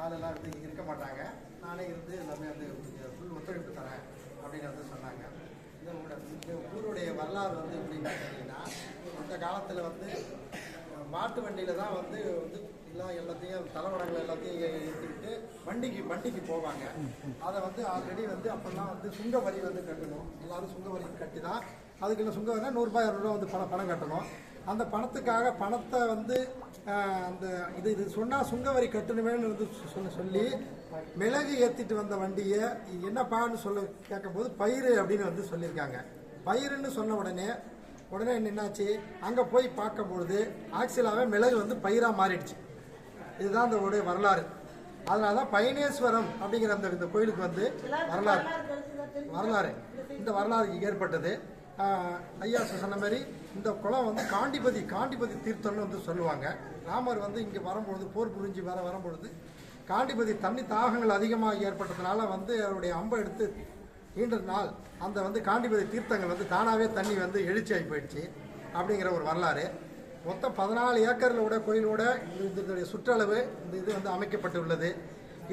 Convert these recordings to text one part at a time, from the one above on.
ஆளெல்லாம் வந்து இருக்க மாட்டாங்க, நானே இருந்து எல்லாமே வந்து ஃபுல் ஒத்துழைப்பு தரேன் அப்படின்னு வந்து சொன்னாங்க. இந்த ஊருடைய வரலாறு வந்து எப்படின்னு பார்த்தீங்கன்னா, அந்த காலத்தில் வந்து மாட்டு வண்டியில் தான் வந்து எல்லாத்தையும் தலைவடங்கள் எல்லாத்தையும் ஏற்றிக்கிட்டு வண்டிக்கு போவாங்க. அதை வந்து ஆல்ரெடி வந்து அப்போல்லாம் வந்து சுங்க வரி வந்து கட்டணும். எல்லாரும் சுங்க வரி கட்டி தான் அதுக்குள்ள சுங்க வரினா ₹100 வந்து பணம் கட்டணும். அந்த பணத்துக்காக பணத்தை வந்து அந்த இது சொன்னால் சுங்க வரி கட்டணுமேனு வந்து சொல்லி மிளகு ஏற்றிட்டு வந்த வண்டியை என்னப்பான்னு கேட்கும்போது பயிர் அப்படின்னு வந்து சொல்லியிருக்காங்க. பயிருன்னு சொன்ன உடனே என்னாச்சு, அங்கே போய் பார்க்கும்பொழுது ஆக்சுவலாகவே மிளகு வந்து பயிராக மாறிடுச்சு. இதுதான் அந்த உடைய வரலாறு. அதனால தான் பயனேஸ்வரம் அப்படிங்கிற இந்த கோயிலுக்கு வந்து வரலாறு இந்த வரலாறு ஏற்பட்டது. ஐயா சொன்ன மாதிரி இந்த குளம் வந்து காண்டிபதி தீர்த்தம்னு வந்து சொல்லுவாங்க. ராமர் வந்து இங்கே வரும்பொழுது போர் புரிஞ்சு வரும்பொழுது காண்டிபதி தண்ணி தாகங்கள் அதிகமாக ஏற்பட்டதுனால வந்து அவருடைய அம்பை எடுத்து ஈன்றதுனால் அந்த வந்து காண்டிபதி தீர்த்தங்கள் வந்து தானாகவே தண்ணி வந்து எழுச்சியாகி போயிடுச்சு அப்படிங்கிற ஒரு வரலாறு. மொத்தம் 14 ஏக்கர்களோட கோயிலோட இதனுடைய சுற்றளவு இந்த இது வந்து அமைக்கப்பட்டுள்ளது.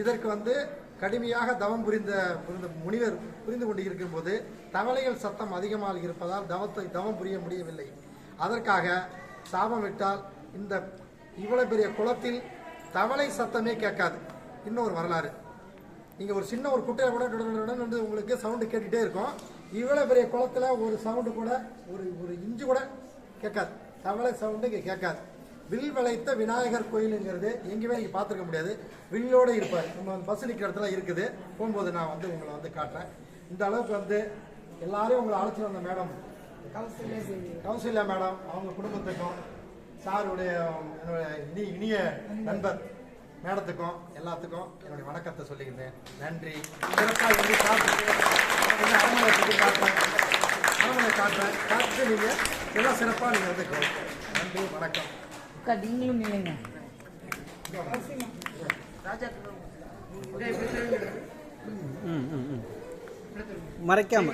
இதற்கு வந்து கடுமையாக தவம் புரிந்த முனிவர் புரிந்து கொண்டு இருக்கும்போது தவளைகள் சத்தம் அதிகமாக இருப்பதால் தவம் புரிய முடியவில்லை. அதற்காக சாபமிட்டால் இந்த இவ்வளவு பெரிய குளத்தில் தவளை சத்தமே கேட்காது. இன்னொரு வரலாறு, நீங்கள் ஒரு சின்ன ஒரு குட்டையை கூட வந்து உங்களுக்கு சவுண்டு கேட்டுகிட்டே இருக்கும். இவ்வளோ பெரிய குளத்தில் ஒரு சவுண்டு கூட ஒரு இஞ்சு கூட கேட்காது, தவளை சவுண்டு இங்கே கேட்காது. வில் வளைத்த விநாயகர் கோயிலுங்கிறது எங்கேயுமே நீங்கள் பார்த்துருக்க முடியாது. வில்லோடு இருப்பார். நம்ம பஸ் நிற்கிற இடத்துல இருக்குது. போகும்போது நான் வந்து உங்களை வந்து காட்டுறேன். இந்த அளவுக்கு வந்து எல்லாரையும் உங்களை அழைச்சி வந்த மேடம் கௌசல்யா மேடம், அவங்க குடும்பத்துக்கும் சாருடைய என்னுடைய இனிய நண்பர் மேடத்துக்கும் எல்லாத்துக்கும் என்னுடைய வணக்கத்தை சொல்லிக்கிறேன். நன்றி. சிறப்பாக வந்து அரண்மனை காட்டுறேன் நீங்கள் எல்லாம் சிறப்பாக நீங்கள் வந்து நன்றி, வணக்கம். நீங்களும் இல்லைங்க மறைக்காம